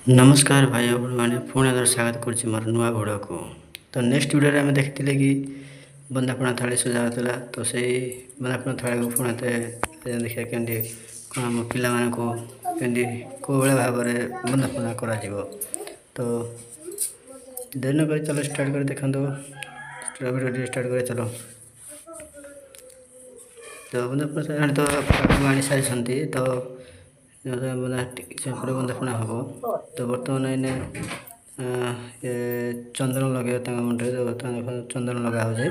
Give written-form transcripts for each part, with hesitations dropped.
नमस्कार भाई मैंने पुणी आदर स्वागत करुच्ची मोर नुआ भिडियो को। तो नेक्स्ट वीडियो आम देखी कि बंदापणा थाली सजा होता तो से बंदापणा थाली को पुणी देखा केमती कौन आम पिला कमी कौ भाव में बंदापणा कर। तो देर न कर चलो स्टार्ट कर देखा वीडियो स्टार्ट कर चलो। तो बंदापणा तो आनी सारी तो बंदापणा हम तो बर्तमान इन्हें चंदन लगे मुंडे तो बर्तमान चंदन लगा हो जाए।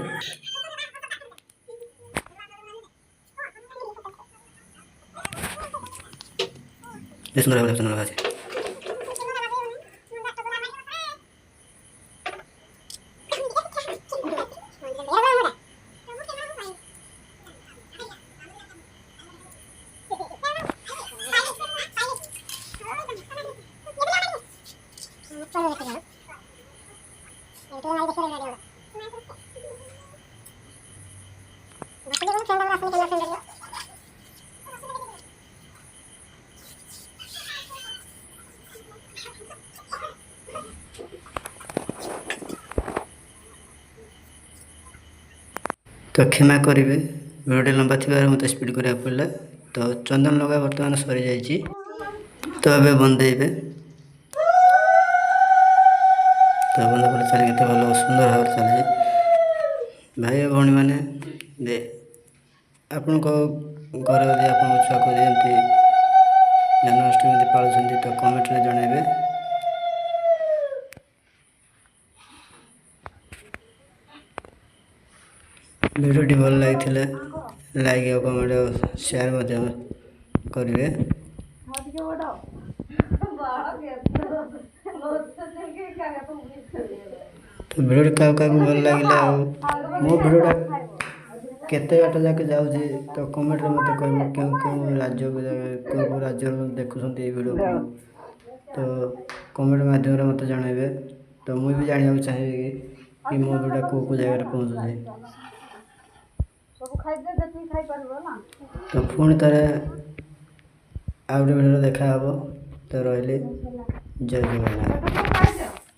सुंदर भाव चंदन लगा तो क्षमा करेंगे वीडियो लंबा थी मत स्पीड करा पड़ा। तो चंदन लगा बर्तमान सरी जाइए तो ए बंदेबे तो बंद पर चली के भल सुंदर भाव चलिए। भाई भौणी मैंने आपण घर जब आप छुआ को जमी जन्माष्टमी पालुं तो कमेंट में जनइबे। वीडियो भल लगी लाइक और कमेंट और शेयर करेंगे। तो वीडियो क्या भल लगे मो वीडियोटा केते बाट जाके जाऊँगी तो कमेंट में मत कह क्यों क्यों राज्य क्यों राज्य देखुं वीडियो को तो कमेंट माध्यम मत जनइबे। तो मुझे भी जाना चाहिए कि मो वीडियो को जगह पहुँचे। तो पुणी थे आउ वीडियो देखा तो रही जय जगन्नाथ।